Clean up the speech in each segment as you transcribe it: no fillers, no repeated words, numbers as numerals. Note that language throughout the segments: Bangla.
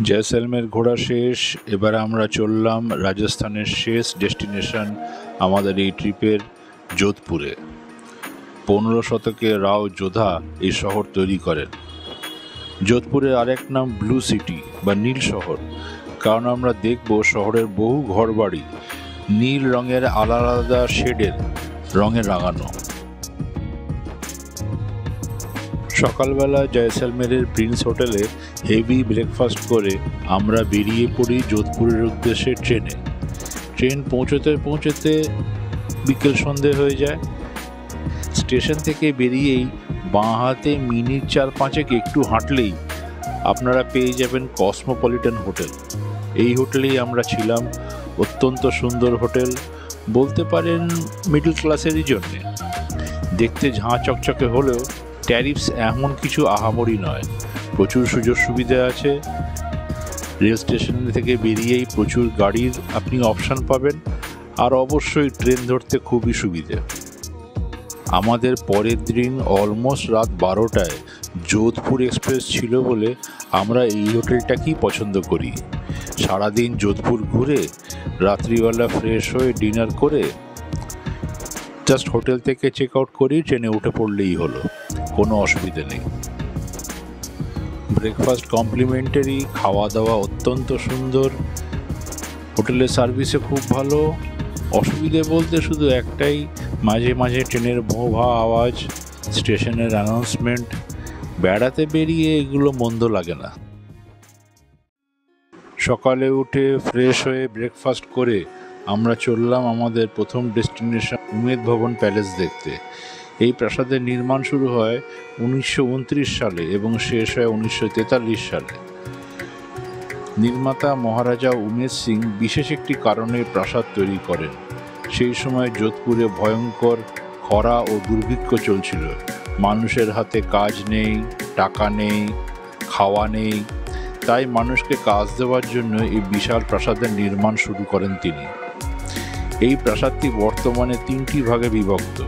জয়সলমের ঘোরা শেষ। এবার আমরা চললাম রাজস্থানের শেষ ডেস্টিনেশন আমাদের এই ট্রিপের, যোধপুরে। 15 শতকে রাও যোধা এই শহর তৈরি করেন। যোধপুরের আরেক নাম ব্লু সিটি বা নীল শহর, কারণ আমরা দেখব শহরের বহু ঘরবাড়ি নীল রঙের আলাদা আলাদা শেডের রঙে রাঙানো। সকালবেলা জয়সলমেরের প্রিন্স হোটেলে হেভি ব্রেকফাস্ট করে আমরা বেরিয়ে পড়ি যোধপুরের উদ্দেশ্যে ট্রেনে। ট্রেন পৌঁছতে পৌঁছতে বিকেল সন্ধে হয়ে যায়। স্টেশন থেকে বেরিয়েই বাঁ হাতে মিনিট 4-5 একটু হাঁটলেই আপনারা পেয়ে যাবেন কসমোপলিটন হোটেল। এই হোটেলেই আমরা ছিলাম। অত্যন্ত সুন্দর হোটেল, বলতে পারেন মিডল ক্লাসেরই জন্যে। দেখতে ঝাঁ চকচকে হলেও ট্যারিফস এমন কিছু আহামরি নয়। প্রচুর সুযোগ সুবিধা আছে। রেল স্টেশন থেকে বেরিয়েই প্রচুর গাড়ির আপনি অপশান পাবেন, আর অবশ্যই ট্রেন ধরতে খুবই সুবিধে। আমাদের পরের দিন অলমোস্ট রাত 12টায় যোধপুর এক্সপ্রেস ছিল বলে আমরা এই হোটেলটাকেই পছন্দ করি। সারাদিন যোধপুর ঘুরে রাত্রিবেলা ফ্রেশ হয়ে ডিনার করে জাস্ট হোটেল থেকে চেক আউট করেই ট্রেনে উঠে পড়লেই হলো, কোনো অসুবিধে নেই। ব্রেকফাস্ট কমপ্লিমেন্টারি, খাওয়া দাওয়া অত্যন্ত সুন্দর, হোটেলের সার্ভিসে খুব ভালো। অসুবিধে বলতে শুধু একটাই, মাঝে মাঝে ট্রেনের ভোঁ ভা আওয়াজ, স্টেশনের অ্যানাউন্সমেন্ট। বেড়াতে বেরিয়ে এগুলো মন্দ লাগে না। সকালে উঠে ফ্রেশ হয়ে ব্রেকফাস্ট করে আমরা চললাম আমাদের প্রথম ডেস্টিনেশন উমেদ ভবন প্যালেস দেখতে। এই প্রাসাদের নির্মাণ শুরু হয় 1929 সালে এবং শেষ হয় 1943 সালে। নির্মাতা মহারাজা উমেদ সিং বিশেষ একটি কারণে প্রাসাদ তৈরি করেন। সেই সময় যোধপুরে ভয়ঙ্কর খরা ও দুর্ভিক্ষ চলছিল। মানুষের হাতে কাজ নেই, টাকা নেই, খাওয়া নেই। তাই মানুষকে কাজ দেওয়ার জন্য এই বিশাল প্রাসাদের নির্মাণ শুরু করেন তিনি। এই প্রাসাদটি বর্তমানে 3টি ভাগে বিভক্ত।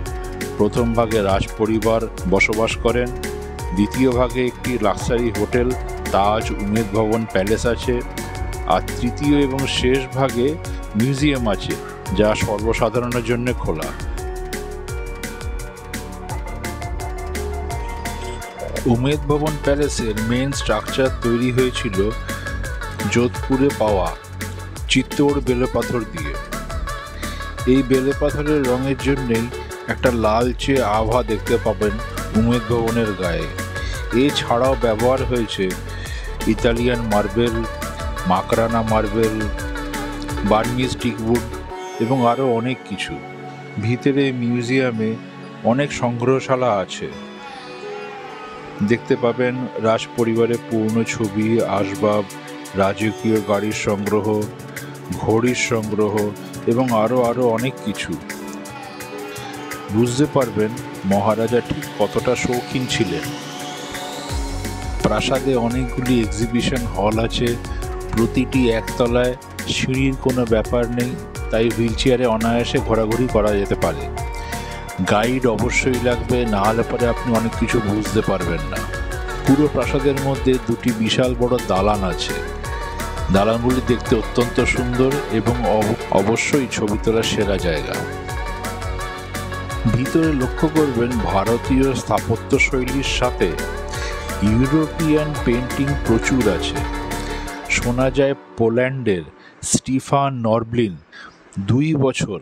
প্রথম ভাগে রাজ পরিবার বসবাস করেন, দ্বিতীয় ভাগে একটি লাক্সারি হোটেল তাজ উমেদ ভবন প্যালেস আছে, আর তৃতীয় এবং শেষ ভাগে মিউজিয়াম আছে, যা সর্বসাধারণের জন্য খোলা। উমেদ ভবন প্যালেসের মেন স্ট্রাকচার তৈরি হয়েছিল যোধপুরে পাওয়া চিত্তোড় বেলেপাথর দিয়ে। এই বেলেপাথরের রঙের জন্যেই একটা লালচে আভা দেখতে পাবেন উমেদ ভবনের গায়ে। এছাড়াও ব্যবহার হয়েছে Italian marble, Makrana marble, Burmese teakwood এবং আরও অনেক কিছু। ভিতরে মিউজিয়ামে অনেক সংগ্রহশালা আছে। দেখতে পাবেন রাজ পরিবারের পুরনো ছবি, আসবাব, রাজকীয় গাড়ির সংগ্রহ, ঘড়ির সংগ্রহ এবং আরও অনেক কিছু। বুঝতে পারবেন মহারাজা ঠিক কতটা শৌখিন ছিলেন। প্রাসাদে অনেকগুলি এক্সিবিশন হল আছে। প্রতিটি একতলায়, সিঁড়ির কোনো ব্যাপার নেই, তাই হুইল চেয়ারে অনায়াসে ঘোরাঘুরি করা যেতে পারে। গাইড অবশ্যই লাগবে, না হলে পরে আপনি অনেক কিছু বুঝতে পারবেন না। পুরো প্রাসাদের মধ্যে 2টি বিশাল বড় দালান আছে। দালানগুলি দেখতে অত্যন্ত সুন্দর এবং অবশ্যই ছবি তোলার সেরা জায়গা। ভিতরে লক্ষ্য করবেন ভারতীয় স্থাপত্য শৈলীর সাথে ইউরোপিয়ান পেন্টিং প্রচুর আছে। শোনা যায় পোল্যান্ডের স্টিফান নরব্লিন 2 বছর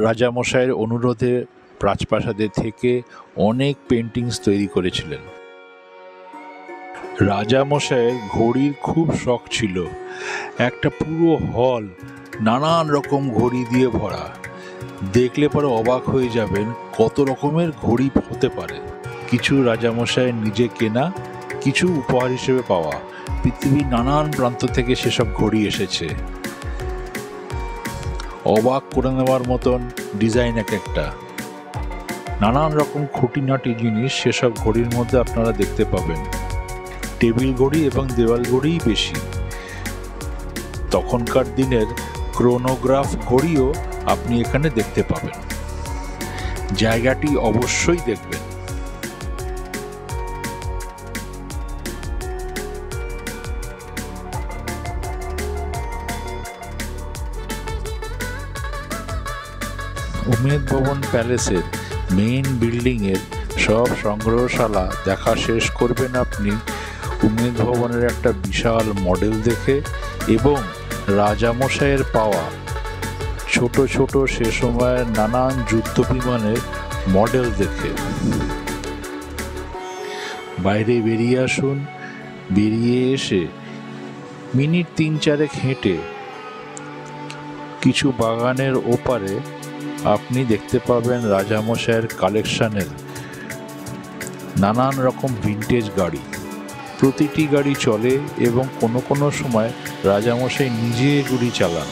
রাজামশাইয়ের অনুরোধে রাজপ্রাসাদে থেকে অনেক পেন্টিংস তৈরি করেছিলেন। রাজামশাইয়ের ঘড়ির খুব শখ ছিল। একটা পুরো হল নানান রকম ঘড়ি দিয়ে ভরা। দেখলে পরে অবাক হয়ে যাবেন কত রকমের ঘড়ি হতে পারে। কিছু রাজামশাইয়ের নিজে কেনা, কিছু উপহার হিসেবে পাওয়া। পৃথিবীর নানান প্রান্ত থেকে সেসব ঘড়ি এসেছে। অবাক করে নেওয়ার মতন ডিজাইন একটা। নানান রকম খুঁটিনাটি জিনিস সেসব ঘড়ির মধ্যে আপনারা দেখতে পাবেন। টেবিল ঘড়ি এবং দেওয়াল ঘড়িই বেশি। তখনকার দিনের ক্রোনোগ্রাফ ঘড়িও আপনি এখানে দেখতে পাবেন। জায়গাটি অবশ্যই দেখবেন। উমেদ ভবন প্যালেসের মেইন বিল্ডিংয়ের সব সংগ্রহশালা দেখা শেষ করবেন আপনি উমেদ ভবনের একটা বিশাল মডেল দেখে এবং রাজামশাইয়ের পাওয়া ছোট ছোট সে সময়ের নানান যুদ্ধ বিমানের মডেল দেখে। বাইরে বেরিয়ে আসুন, বেরিয়ে এসে মিনিট 3-4 হেঁটে কিছু বাগানের ওপারে আপনি দেখতে পাবেন রাজামশাইয়ের কালেকশনের নানান রকম ভিন্টেজ গাড়ি। প্রতিটি গাড়ি চলে এবং কোনো কোনো সময় রাজামশাই নিজে এগুলি চালান।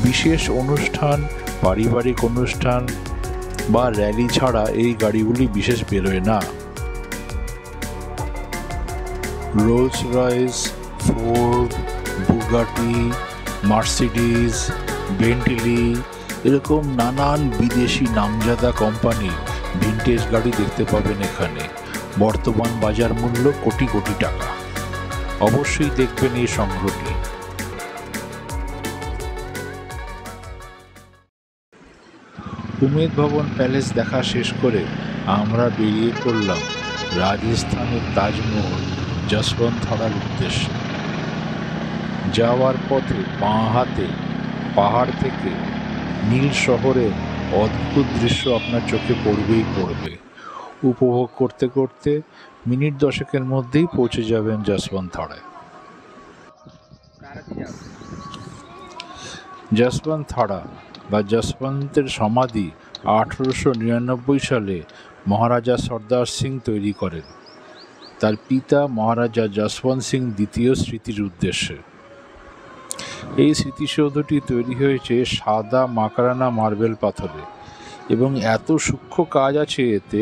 বিশেষ অনুষ্ঠান, পারিবারিক অনুষ্ঠান বা র্যালি ছাড়া এই গাড়িগুলি বিশেষ বেরোয় না। Rolls Royce, Ford, Bugatti, Mercedes, Bentley এরকম নানান বিদেশি নামজাদা কোম্পানি ভিন্টেজ গাড়ি দেখতে পাবেন এখানে। বর্তমান বাজার মূল্য কোটি কোটি টাকা। অবশ্যই দেখবেন এই সংগ্রহটি। উমেদ ভবন প্যালেস দেখা শেষ করে আমরা বেরিয়ে পড়লাম রাজস্থানের তাজমহল যশবন্তধারার উদ্দেশ্যে। যাওয়ার পথে বাঁ হাতে পাহাড় থেকে নীল শহরের অদ্ভুত দৃশ্য আপনার চোখে পড়বেই পড়বে। উপভোগ করতে করতে মিনিট 10 মধ্যেই পৌঁছে যাবেন যশবন্তধারায়। যশবন্তধারা বা যশবন্তের সমাধি 1899 সালে মহারাজা সর্দার সিং তৈরি করেন তার পিতা মহারাজা যশবন্ত সিং দ্বিতীয় স্মৃতির উদ্দেশ্যে। এই স্মৃতিসৌধটি তৈরি হয়েছে সাদা মাকারানা মার্বেল পাথরে এবং এত সূক্ষ্ম কাজ আছে এতে,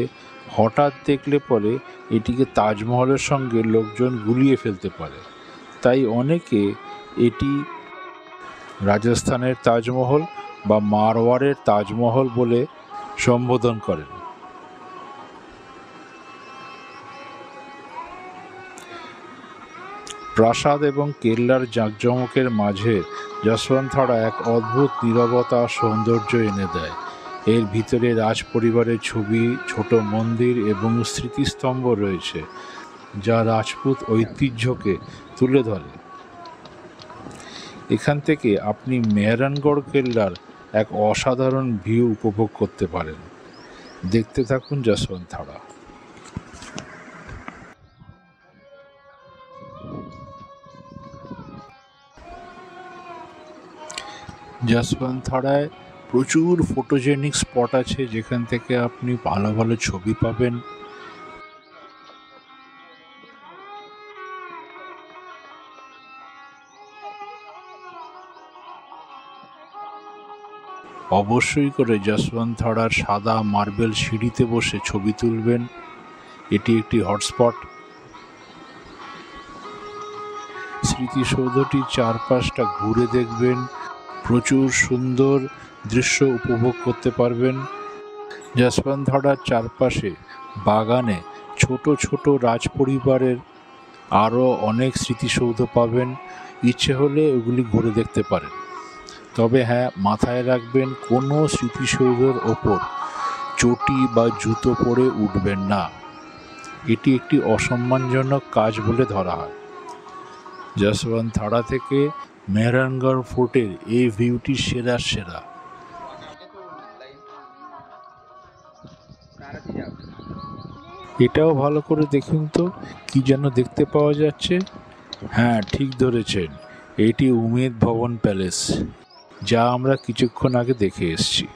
হঠাৎ দেখলে পরে এটিকে তাজমহলের সঙ্গে লোকজন গুলিয়ে ফেলতে পারে। তাই অনেকে এটি রাজস্থানের তাজমহল বা মারওয়ারের তাজমহল বলে সম্বোধন করেন। প্রাসাদ এবং কেল্লার জাঁকজমকের মাঝে যশবন্তধারা এক অদ্ভুত নীরবতা সৌন্দর্য এনে দেয়। এর ভিতরে রাজ পরিবারের ছবি, ছোট মন্দির এবং স্মৃতিস্তম্ভ রয়েছে যা রাজপুত ঐতিহ্যকে তুলে ধরে। এখান থেকে আপনি মেহরানগড় কেল্লার এক অসাধারণ ভিউ উপভোগ করতে পারেন। দেখতে থাকুন যশবন্তধারা। যশবন্তধারায় প্রচুর ফটোজেনিক স্পট আছে যেখান থেকে আপনি ভালো ভালো ছবি পাবেন। অবশ্যই করে যশবন্তধারার সাদা মার্বেল সিঁড়িতে বসে ছবি তুলবেন, এটি একটি হটস্পট। স্মৃতিসৌধটির চারপাশটা ঘুরে দেখবেন, প্রচুর সুন্দর দৃশ্য উপভোগ করতে পারবেন। যশবন্তধারার চারপাশে বাগানে ছোট ছোট রাজপরিবারের আরও অনেক স্মৃতিসৌধ পাবেন। ইচ্ছে হলে ওগুলি ঘুরে দেখতে পারেন। তবে হ্যাঁ, মাথায় রাখবেন কোনো স্মৃতিসৌধের ওপর চটি বা জুতো পরে উঠবেন না, এটি একটি অসম্মানজনক কাজ বলে ধরা হয়। যশবন্তধারা থেকে মেহরানগড় ফোর্টের এই ভিউটি সেরা সেরা। এটাও ভালো করে দেখুন তো কি যেন দেখতে পাওয়া যাচ্ছে। হ্যাঁ, ঠিক ধরেছেন, এটি উমেদ ভবন প্যালেস, যা আমরা কিছুক্ষণ আগে দেখে এসেছি।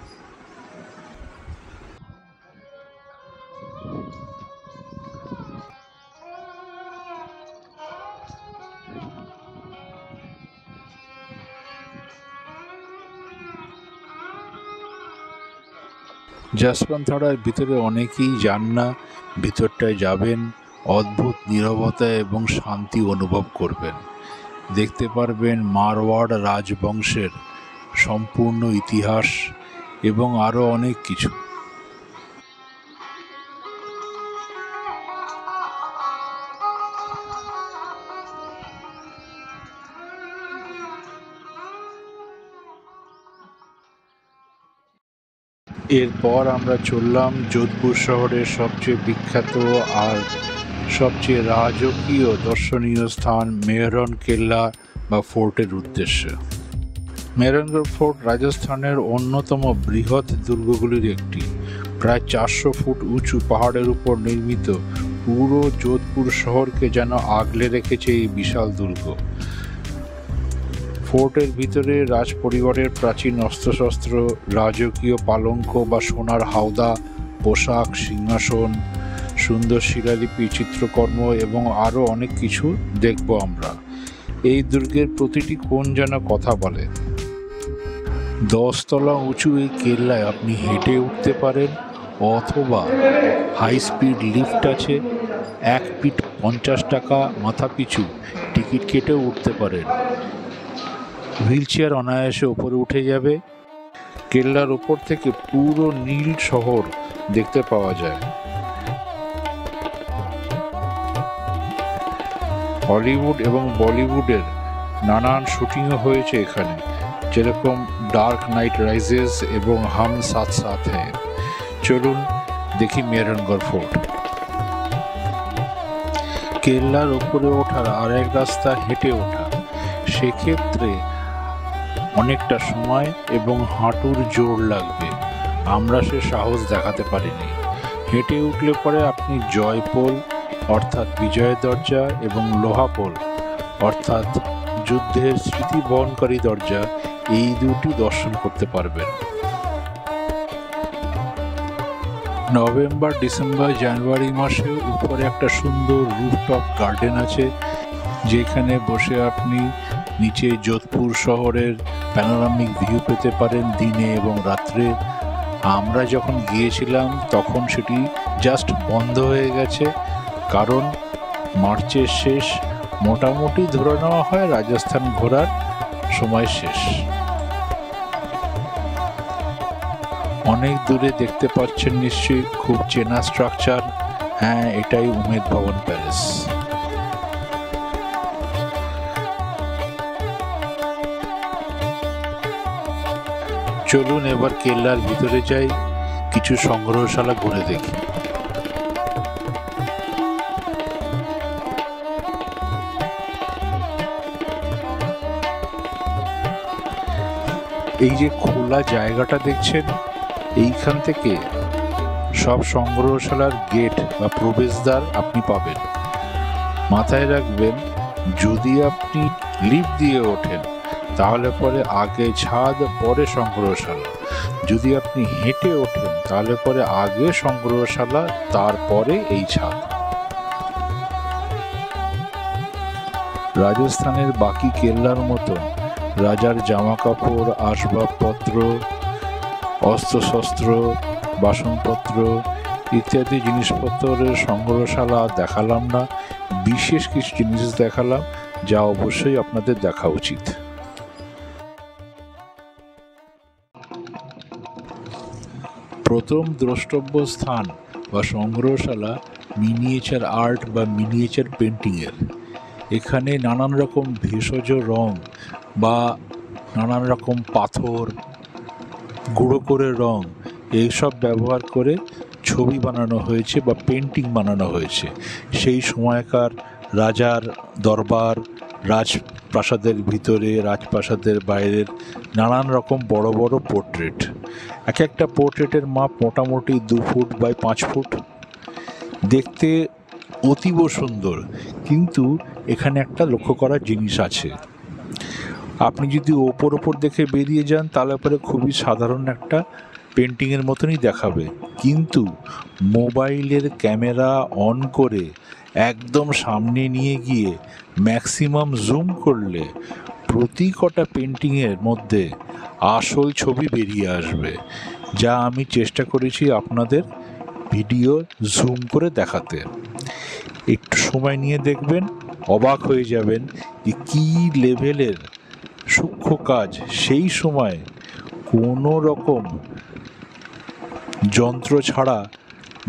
যশবন্তধারার ভিতরে অনেকেই যান না, ভিতরটায় যাবেন, অদ্ভুত নীরবতা এবং শান্তি অনুভব করবেন। দেখতে পারবেন মারওয়াড় রাজবংশের সম্পূর্ণ ইতিহাস এবং আরও অনেক কিছু। এরপর আমরা চললাম যোধপুর শহরের সবচেয়ে বিখ্যাত আর সবচেয়ে রাজকীয় দর্শনীয় স্থান মেহরন কেল্লা বা ফোর্টের উদ্দেশ্যে। মেহরনগড় ফোর্ট রাজস্থানের অন্যতম বৃহৎ দুর্গগুলির একটি। প্রায় 400 ফুট উঁচু পাহাড়ের উপর নির্মিত, পুরো যোধপুর শহরকে যেন আগলে রেখেছে এই বিশাল দুর্গ। ফোর্টের ভিতরে রাজ পরিবারের প্রাচীন অস্ত্রশস্ত্র, রাজকীয় পালঙ্ক বা সোনার হাওদা, পোশাক, সিংহাসন, সুন্দর শিলালিপি, চিত্রকর্ম এবং আরও অনেক কিছু দেখব আমরা। এই দুর্গের প্রতিটি কোণ যেন কথা বলে। 10 তলা উঁচু এই কেল্লায় আপনি হেঁটে উঠতে পারেন অথবা হাই স্পিড লিফট আছে। 1 ফিট 50 টাকা মাথা পিছু টিকিট কেটেও উঠতে পারেন। হুইল চেয়ার অনায়াসে ওপরে উঠে যাবে। কেল্লার ওপর থেকে পুরো নীল শহর দেখতে পাওয়া যায়। হলিউড এবং বলিউডের নানান শুটিংও হয়েছে এখানে, যেরকম ডার্ক নাইট রাইজেস এবং হাম সাথ সাথ হ্যায়। চলুন দেখি মেহরনগড় ফোর্ট। কেল্লার ওপরে ওঠার আর এক রাস্তা হেঁটে ওঠা। সেক্ষেত্রে অনেকটা সময় এবং হাঁটুর জোর লাগবে। আমরা সে সাহস দেখাতে পারিনি। হেঁটে উঠলে পরে আপনি জয়পোল অর্থাৎ বিজয় দরজা এবং লোহাপোল অর্থাৎ যুদ্ধের স্মৃতি বহনকারী দরজা, এই দুটি দর্শন করতে পারবেন। নভেম্বর, ডিসেম্বর, জানুয়ারি মাসে উপরে একটা সুন্দর রুফটপ গার্ডেন আছে, যেখানে বসে আপনি নিচে যোধপুর শহরের প্যানোরামিক ভিউ পেতে পারেন দিনে এবং রাত্রে। আমরা যখন গিয়েছিলাম তখন সেটি জাস্ট বন্ধ হয়ে গেছে, কারণ মার্চের শেষ, মোটামুটি ধরে নেওয়া হয় রাজস্থান ঘোরার সময় শেষ। অনেক দূরে দেখতে পাচ্ছেন নিশ্চয়ই, খুব চেনা স্ট্রাকচার। হ্যাঁ, এটাই উমেদ ভবন প্যালেস। চলুন এবার কেল্লার ভিতরে যাই, কিছু সংগ্রহশালা ঘুরে দেখি। এই যে খোলা জায়গাটা দেখছেন, এইখান থেকে সব সংগ্রহশালার গেট বা প্রবেশদ্বার আপনি পাবেন। মাথায় রাখবেন, যদি আপনি লিফট দিয়ে ওঠেন তাহলে পরে আগে ছাদ পরে সংগ্রহশালা। যদি আপনি হেঁটে ওঠেন তাহলে পরে আগে সংগ্রহশালা তারপরে এই ছাদ। রাজস্থানের বাকি কেল্লার মতো রাজার জামা কাপড়, আসবাবপত্র, অস্ত্রশস্ত্র, বাসনপত্র ইত্যাদি জিনিসপত্রের সংগ্রহশালা দেখালাম না। বিশেষ কিছু জিনিস দেখালাম যা অবশ্যই আপনাদের দেখা উচিত। প্রথম দ্রষ্টব্য স্থান বা সংগ্রহশালা মিনিয়েচার আর্ট বা মিনিয়েচার পেন্টিংয়ের। এখানে নানান রকম ভেষজ রং বা নানান রকম পাথর, গুঁড়ো করে রং, এইসব ব্যবহার করে ছবি বানানো হয়েছে বা পেন্টিং বানানো হয়েছে। সেই সময়কার রাজার দরবার, রাজপ্রাসাদের ভিতরে, রাজপ্রাসাদের বাইরের নানান রকম বড় বড় পোর্ট্রেট। এক একটা পোর্ট্রেটের মাপ মোটামুটি 2 ফুট বাই 5 ফুট। দেখতে অতীব সুন্দর, কিন্তু এখানে একটা লক্ষ্য করার জিনিস আছে। আপনি যদি ওপর দেখে বেরিয়ে যান তাহলে পরে খুবই সাধারণ একটা পেন্টিংয়ের মতনই দেখাবে, কিন্তু মোবাইলের ক্যামেরা অন করে একদম সামনে নিয়ে গিয়ে ম্যাক্সিমাম জুম করলে প্রতি কটা পেন্টিংয়ের মধ্যে আসল ছবি বেরিয়ে আসবে, যা আমি চেষ্টা করেছি আপনাদের ভিডিও জুম করে দেখাতে। একটু সময় নিয়ে দেখবেন, অবাক হয়ে যাবেন যে কী লেভেলের সূক্ষ্ম কাজ সেই সময় কোনো রকম যন্ত্র ছাড়া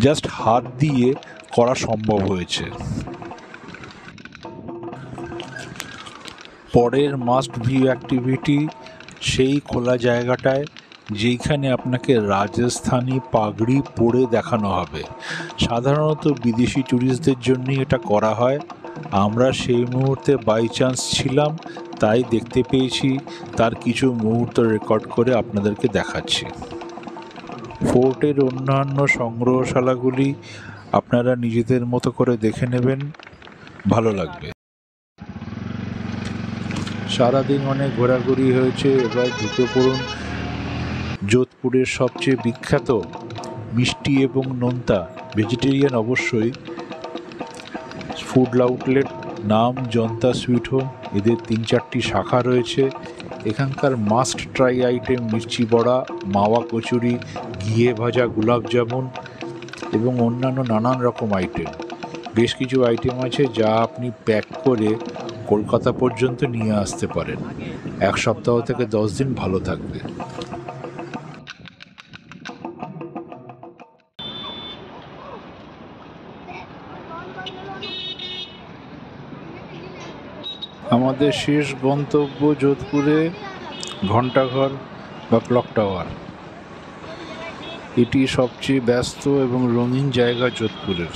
জাস্ট হাত দিয়ে করা সম্ভব হয়েছে। পরের মাস্ট ভিউ অ্যাক্টিভিটি সেই খোলা জায়গাটায় যেইখানে আপনাকে রাজস্থানী পাগড়ি পরে দেখানো হবে। সাধারণত বিদেশি ট্যুরিস্টদের জন্যই এটা করা হয়। আমরা সেই মুহূর্তে বাই চান্স ছিলাম, তাই দেখতে পেয়েছি, তার কিছু মুহূর্ত রেকর্ড করে আপনাদেরকে দেখাচ্ছি। ফোর্টের অন্যান্য সংগ্রহশালাগুলি আপনারা নিজেদের মতো করে দেখে নেবেন, ভালো লাগবে। সারাদিন অনেক ঘোরাঘুরি হয়েছে, এবার ঢুকে পড়ুন যোধপুরের সবচেয়ে বিখ্যাত মিষ্টি এবং নোনতা, ভেজিটেরিয়ান অবশ্যই, ফুড আউটলেট, নাম জনতা সুইট হোম। এদের 3-4টি শাখা রয়েছে। এখানকার মাস্ট ট্রাই আইটেম মির্চি বড়া, মাওয়া কচুরি, ঘিয়ে ভাজা গোলাপ জামুন এবং অন্যান্য নানান রকম আইটেম। বেশ কিছু আইটেম আছে যা আপনি প্যাক করে কলকাতা পর্যন্ত নিয়ে আসতে পারেন। 1 সপ্তাহ থেকে 10 দিন ভালো থাকবে। আমাদের শেষ গন্তব্য যোধপুরে ঘণ্টাঘর বা ক্লক টাওয়ার। এটি সবচেয়ে ব্যস্ত এবং রঙিন জায়গা যোধপুরের।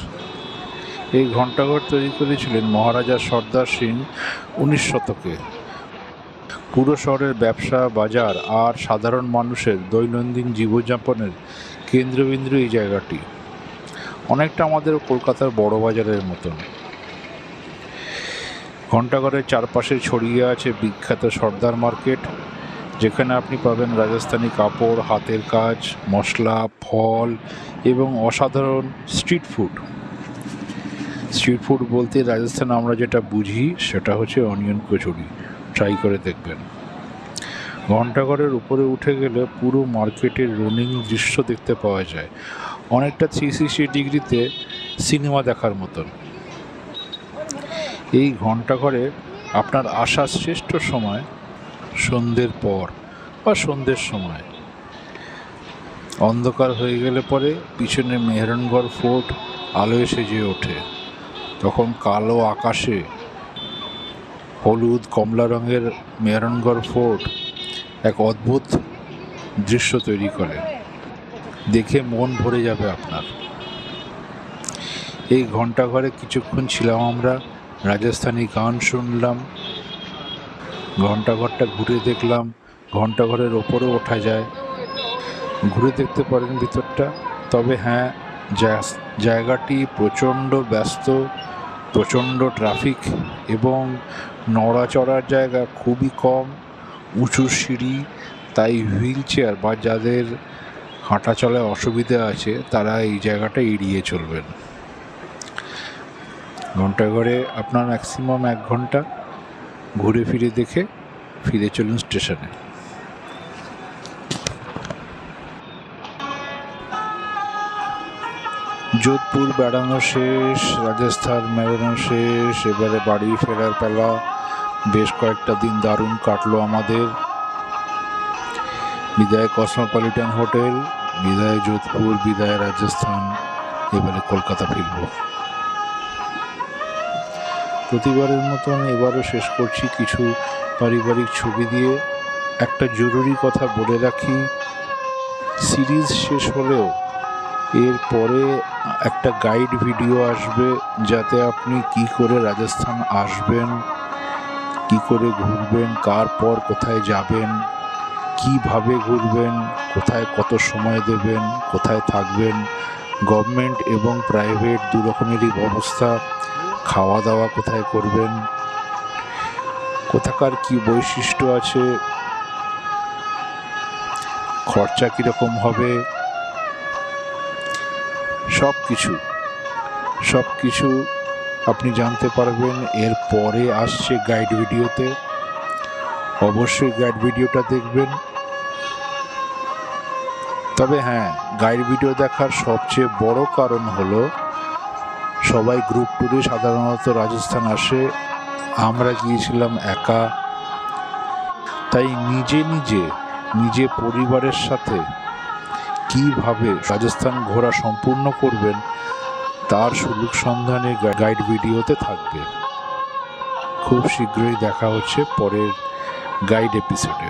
এই ঘণ্টাঘর তৈরি করেছিলেন মহারাজা সর্দার সিং 19 শতকে। পুরো শহরের ব্যবসা, বাজার আর সাধারণ মানুষের দৈনন্দিন জীবনযাপনের কেন্দ্রবিন্দু এই জায়গাটি। অনেকটা আমাদের কলকাতার বড় বাজারের মতন। ঘণ্টাঘরের চারপাশে ছড়িয়ে আছে বিখ্যাত সর্দার মার্কেট, যেখানে আপনি পাবেন রাজস্থানী কাপড়, হাতের কাজ, মশলা, ফল এবং অসাধারণ স্ট্রিট ফুড। স্ট্রিট ফুড বলতে রাজস্থানে আমরা যেটা বুঝি সেটা হচ্ছে অনিয়ন কচুরি। ট্রাই করে দেখবেন। ঘণ্টাঘরের উপরে উঠে গেলে পুরো মার্কেটের রঙিন দৃশ্য দেখতে পাওয়া যায়, অনেকটা 360 ডিগ্রিতে সিনেমা দেখার মতন। এই ঘণ্টাঘরে আপনার আসার শ্রেষ্ঠ সময় সন্ধ্যের পর বা সন্ধ্যের সময়। অন্ধকার হয়ে গেলে পরে পিছনে মেহরানগড় ফোর্ট আলোয় সেজে ওঠে। তখন কালো আকাশে হলুদ কমলা রঙের মেহরানগড় ফোর্ট এক অদ্ভুত দৃশ্য তৈরি করে, দেখে মন ভরে যাবে আপনার। এই ঘণ্টাঘরে কিছুক্ষণ ছিলাম আমরা, রাজস্থানী গান শুনলাম, ঘণ্টাঘরটা ঘুরে দেখলাম। ঘণ্টাঘরের ওপরেও ওঠা যায়, ঘুরে দেখতে পারেন ভিতরটা। তবে হ্যাঁ, জায়গাটি প্রচণ্ড ব্যস্ত, প্রচণ্ড ট্রাফিক এবং নড়াচড়ার জায়গা খুবই কম, উঁচু সিঁড়ি, তাই হুইল চেয়ার বা যাদের হাঁটা চলায় অসুবিধা আছে তারা এই জায়গাটা এড়িয়ে চলবেন। ঘণ্টাঘরে আপনার ম্যাক্সিমাম 1 ঘন্টা ঘুরে ফিরে দেখে ফিরে চলুন স্টেশনে। যোধপুর বেড়ানো শেষ, রাজস্থান বেড়ানো শেষ, এবারে বাড়ি ফেরার পালা। বেশ কয়েকটা দিন দারুণ কাটলো আমাদের। বিদায় কসমোপলিটন হোটেল, বিদায় যোধপুর, বিদায় রাজস্থান, এবারে কলকাতা ফিরব। প্রতিবারের মতন এবারও শেষ করছি কিছু পারিবারিক ছবি দিয়ে। একটা জরুরি কথা বলে রাখি, সিরিজ শেষ হলেও এর পরে একটা গাইড ভিডিও আসবে, যাতে আপনি কি করে রাজস্থান আসবেন, কি করে ঘুরবেন, কার পর কোথায় যাবেন, কিভাবে ঘুরবেন, কোথায় কত সময় দেবেন, কোথায় থাকবেন, গভর্নমেন্ট এবং প্রাইভেট দু রকমেরই ব্যবস্থা, খাওয়া দাওয়া কোথায় করবেন, কোথাকার কি বৈশিষ্ট্য আছে, খরচা কীরকম হবে, সব কিছু আপনি জানতে পারবেন এর পরে আসছে গাইড ভিডিওতে। অবশ্যই গাইড ভিডিওটা দেখবেন। তবে হ্যাঁ, গাইড ভিডিও দেখার সবচেয়ে বড় কারণ হলো সবাই গ্রুপ ট্যুরে সাধারণত রাজস্থান আসে, আমরা গিয়েছিলাম একা। তাই নিজে পরিবারের সাথে কিভাবে রাজস্থান ঘোরা সম্পূর্ণ করবেন তার সুযোগ সন্ধানে গাইড ভিডিওতে থাকবে। খুব শীঘ্রই দেখা হচ্ছে পরের গাইড এপিসোডে।